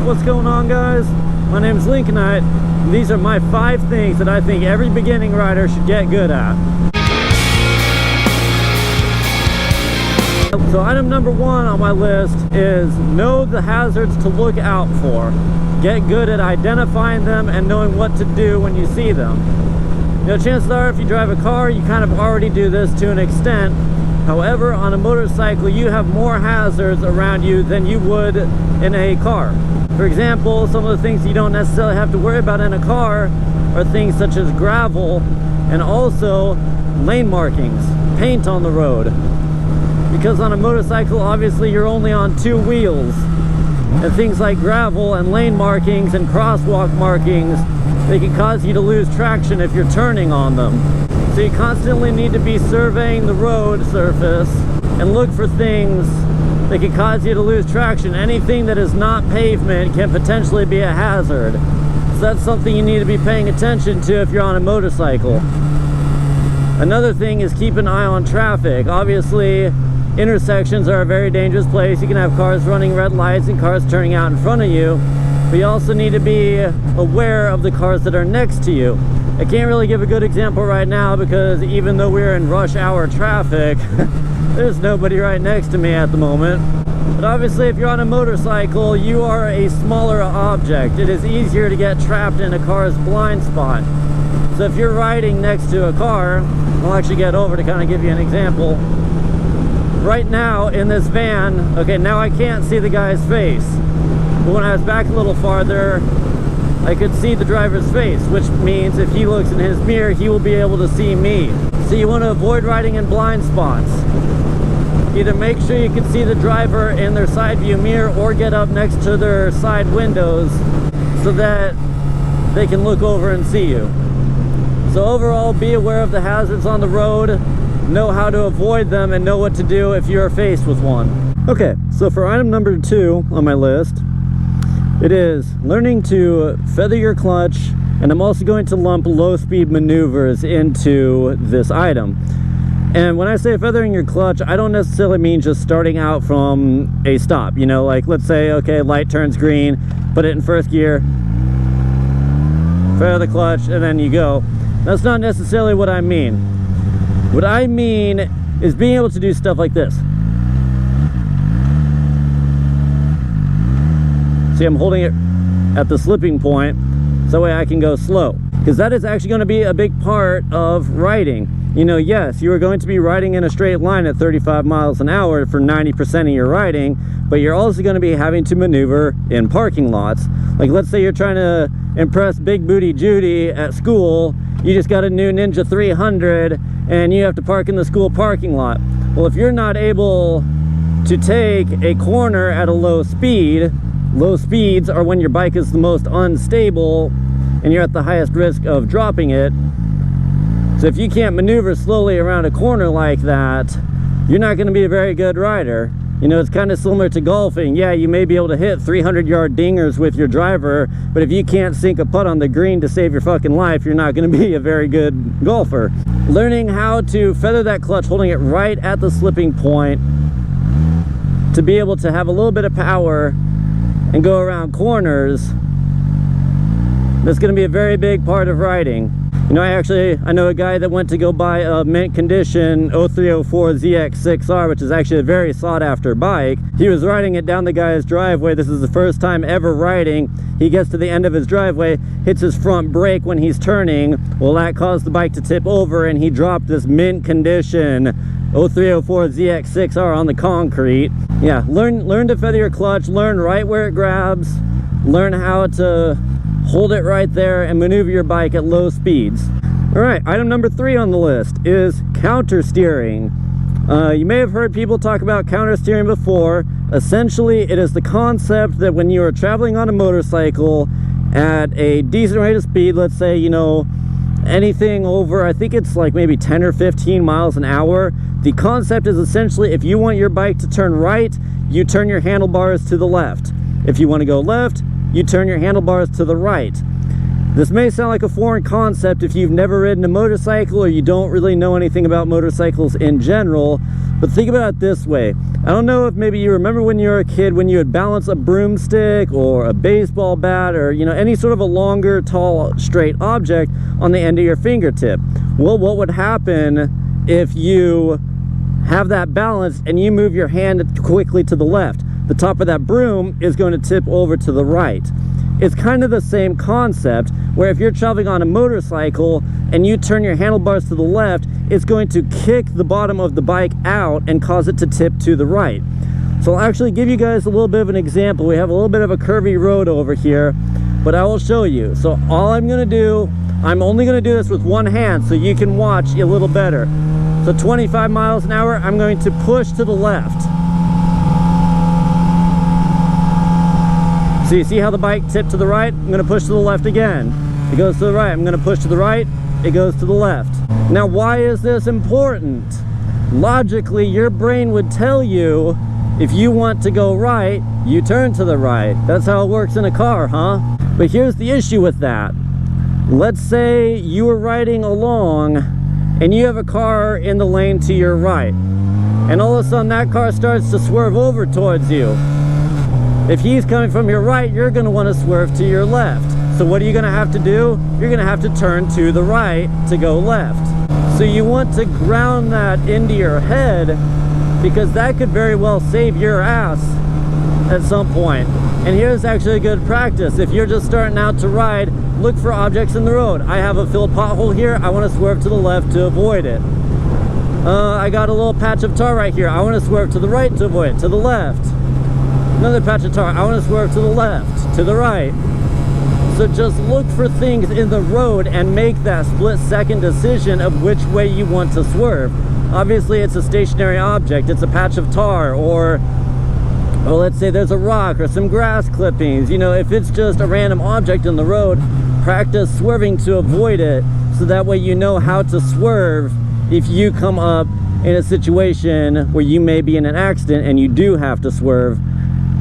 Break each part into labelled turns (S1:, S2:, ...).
S1: What's going on, guys? My name is Lincolnite, and these are my 5 things that I think every beginning rider should get good at. So item number 1 on my list is know the hazards to look out for. Get good at identifying them and knowing what to do when you see them. You know, chances are if you drive a car, you kind of already do this to an extent. However, on a motorcycle, you have more hazards around you than you would in a car. For example, some of the things you don't necessarily have to worry about in a car are things such as gravel and also lane markings, paint on the road. Because on a motorcycle, obviously you're only on 2 wheels. And things like gravel and lane markings and crosswalk markings, they can cause you to lose traction if you're turning on them. So you constantly need to be surveying the road surface and look for things that can cause you to lose traction. Anything that is not pavement can potentially be a hazard. So that's something you need to be paying attention to if you're on a motorcycle. Another thing is keep an eye on traffic. Obviously, intersections are a very dangerous place. You can have cars running red lights and cars turning out in front of you. But you also need to be aware of the cars that are next to you. I can't really give a good example right now because even though we're in rush hour traffic, there's nobody right next to me at the moment. But obviously if you're on a motorcycle, you are a smaller object. It is easier to get trapped in a car's blind spot. So if you're riding next to a car, I'll actually get over to kind of give you an example. Right now in this van, okay, now I can't see the guy's face. But when I was back a little farther, I could see the driver's face, which means if he looks in his mirror, he will be able to see me. So you want to avoid riding in blind spots. Either make sure you can see the driver in their side view mirror or get up next to their side windows so that they can look over and see you. So overall, be aware of the hazards on the road, know how to avoid them, and know what to do if you're faced with one. Okay, so for item number 2 on my list, it is learning to feather your clutch, and I'm also going to lump low speed maneuvers into this item. And when I say feathering your clutch, I don't necessarily mean just starting out from a stop. You know, like let's say, okay, light turns green, put it in first gear, feather the clutch, and then you go. That's not necessarily what I mean. What I mean is being able to do stuff like this. See, I'm holding it at the slipping point so that way I can go slow, because that is actually going to be a big part of riding. You know, yes, you are going to be riding in a straight line at 35 miles an hour for 90% of your riding, but you're also going to be having to maneuver in parking lots. Like let's say you're trying to impress Big Booty Judy at school, you just got a new Ninja 300 and you have to park in the school parking lot. Well, if you're not able to take a corner at a low speed, low speeds are when your bike is the most unstable and you're at the highest risk of dropping it. So if you can't maneuver slowly around a corner like that, you're not going to be a very good rider. You know, it's kind of similar to golfing. Yeah, you may be able to hit 300-yard dingers with your driver, but if you can't sink a putt on the green to save your fucking life, you're not going to be a very good golfer. Learning how to feather that clutch, holding it right at the slipping point to be able to have a little bit of power and go around corners, that's going to be a very big part of riding. You know, I know a guy that went to go buy a mint condition 0304 ZX6R, which is actually a very sought after bike. He was riding it down the guy's driveway. This is the first time ever riding. He gets to the end of his driveway, hits his front brake when he's turning. Well, that caused the bike to tip over and he dropped this mint condition 0304 ZX6R on the concrete. Yeah, learn to feather your clutch, learn right where it grabs, learn how to hold it right there and maneuver your bike at low speeds. All right, item number 3 on the list is counter steering. You may have heard people talk about counter steering before. Essentially, it is the concept that when you are traveling on a motorcycle at a decent rate of speed, let's say, you know, anything over, I think it's like maybe 10 or 15 miles an hour. The concept is essentially if you want your bike to turn right, you turn your handlebars to the left. If you want to go left, you turn your handlebars to the right. This may sound like a foreign concept if you've never ridden a motorcycle or you don't really know anything about motorcycles in general, but think about it this way. I don't know if maybe you remember when you were a kid when you would balance a broomstick or a baseball bat or, you know, any sort of a longer, tall, straight object on the end of your fingertip. Well, what would happen if you have that balance and you move your hand quickly to the left? The top of that broom is going to tip over to the right. It's kind of the same concept, where if you're traveling on a motorcycle and you turn your handlebars to the left, it's going to kick the bottom of the bike out and cause it to tip to the right. So I'll actually give you guys a little bit of an example. We have a little bit of a curvy road over here, but I will show you. So all I'm going to do, I'm only going to do this with one hand so you can watch a little better. So 25 miles an hour, I'm going to push to the left. So you see how the bike tipped to the right? I'm going to push to the left again. It goes to the right. I'm going to push to the right. It goes to the left. Now, why is this important? Logically, your brain would tell you if you want to go right, you turn to the right. That's how it works in a car, huh? But here's the issue with that. Let's say you are riding along and you have a car in the lane to your right. And all of a sudden that car starts to swerve over towards you. If he's coming from your right, you're going to want to swerve to your left. So what are you going to have to do? You're going to have to turn to the right to go left. So you want to ground that into your head, because that could very well save your ass at some point. And here's actually a good practice. If you're just starting out to ride, look for objects in the road. I have a filled pothole here. I want to swerve to the left to avoid it. I got a little patch of tar right here. I want to swerve to the right to avoid it, to the left. Another patch of tar. I want to swerve to the left, to the right. So just look for things in the road and make that split-second decision of which way you want to swerve. Obviously, it's a stationary object. It's a patch of tar, or let's say there's a rock or some grass clippings. You know, if it's just a random object in the road, practice swerving to avoid it, so that way you know how to swerve if you come up in a situation where you may be in an accident and you do have to swerve.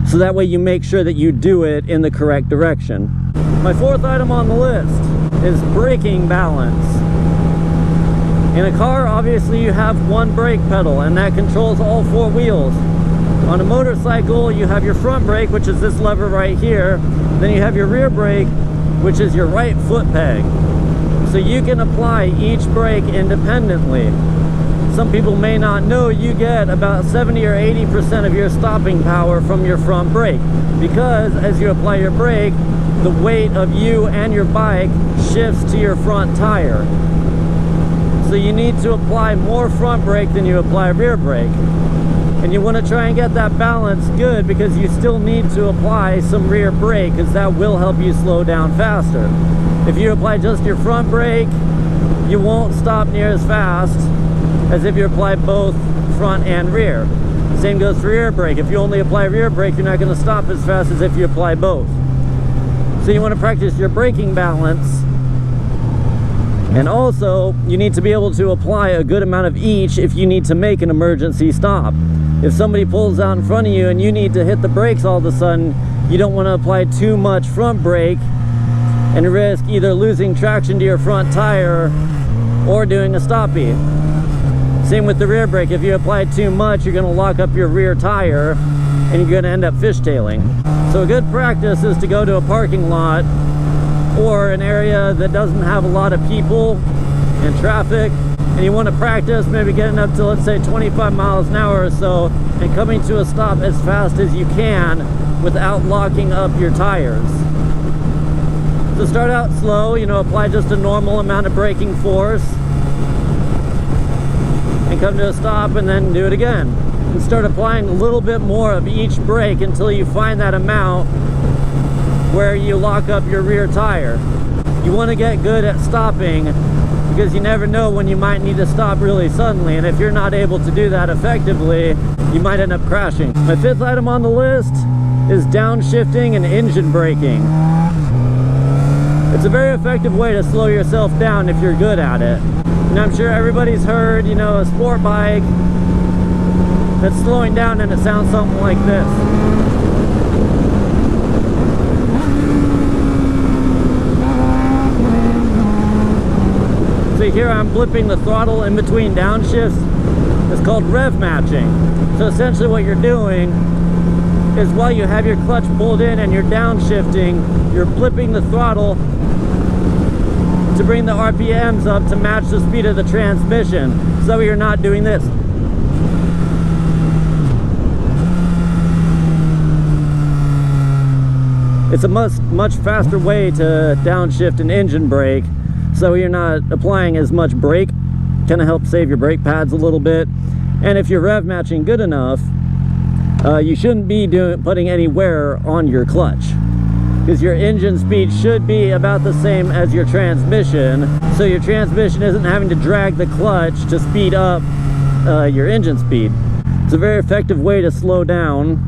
S1: So that way you make sure that you do it in the correct direction. My fourth item on the list is braking balance. In a car, obviously you have one brake pedal, and that controls all four wheels. On a motorcycle, you have your front brake, which is this lever right here. Then you have your rear brake, which is your right foot peg. So you can apply each brake independently. Some people may not know you get about 70 or 80% of your stopping power from your front brake, because as you apply your brake, the weight of you and your bike shifts to your front tire. So you need to apply more front brake than you apply rear brake. And you want to try and get that balance good, because you still need to apply some rear brake, because that will help you slow down faster. If you apply just your front brake, you won't stop near as fast as if you apply both front and rear. Same goes for rear brake. If you only apply rear brake, you're not going to stop as fast as if you apply both. So you want to practice your braking balance. And also, you need to be able to apply a good amount of each if you need to make an emergency stop. If somebody pulls out in front of you and you need to hit the brakes all of a sudden, you don't want to apply too much front brake and risk either losing traction to your front tire or doing a stoppie. Same with the rear brake. If you apply too much, you're going to lock up your rear tire and you're going to end up fishtailing. So a good practice is to go to a parking lot or an area that doesn't have a lot of people and traffic, and you want to practice maybe getting up to, let's say, 25 miles an hour or so and coming to a stop as fast as you can without locking up your tires. So start out slow, you know, apply just a normal amount of braking force and come to a stop, and then do it again. And start applying a little bit more of each brake until you find that amount where you lock up your rear tire. You want to get good at stopping, because you never know when you might need to stop really suddenly, and if you're not able to do that effectively, you might end up crashing. My fifth item on the list is downshifting and engine braking. It's a very effective way to slow yourself down if you're good at it. And I'm sure everybody's heard, you know, a sport bike that's slowing down and it sounds something like this. see here I'm blipping the throttle in between downshifts. It's called rev matching. So essentially what you're doing is while you have your clutch pulled in and you're downshifting, you're blipping the throttle to bring the RPMs up to match the speed of the transmission. So you're not doing this. It's a much faster way to downshift an engine brake, so you're not applying as much brake. Kind of helps save your brake pads a little bit. And if you're rev matching good enough, you shouldn't be putting any wear on your clutch, because your engine speed should be about the same as your transmission, so your transmission isn't having to drag the clutch to speed up your engine speed. It's a very effective way to slow down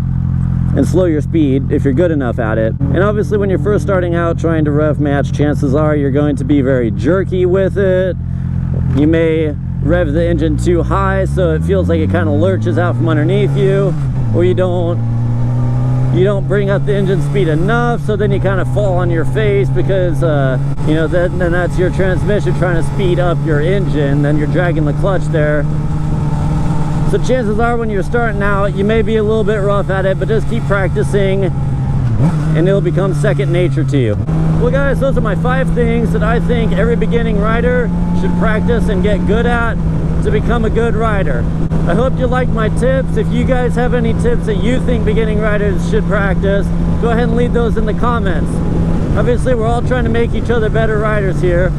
S1: and slow your speed if you're good enough at it. And obviously when you're first starting out trying to rev match, chances are you're going to be very jerky with it. You may rev the engine too high so it feels like it kind of lurches out from underneath you, or you don't bring up the engine speed enough, so then you kind of fall on your face because you know, then that's your transmission trying to speed up your engine, then you're dragging the clutch there. So chances are when you're starting out, you may be a little bit rough at it, but just keep practicing and it'll become second nature to you. Well guys, those are my 5 things that I think every beginning rider should practice and get good at to become a good rider. I hope you liked my tips. If you guys have any tips that you think beginning riders should practice, go ahead and leave those in the comments. Obviously we're all trying to make each other better riders here,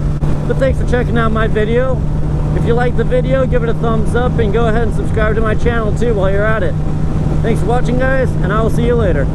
S1: but thanks for checking out my video. If you liked the video, give it a thumbs up and go ahead and subscribe to my channel too while you're at it. Thanks for watching guys, and I will see you later.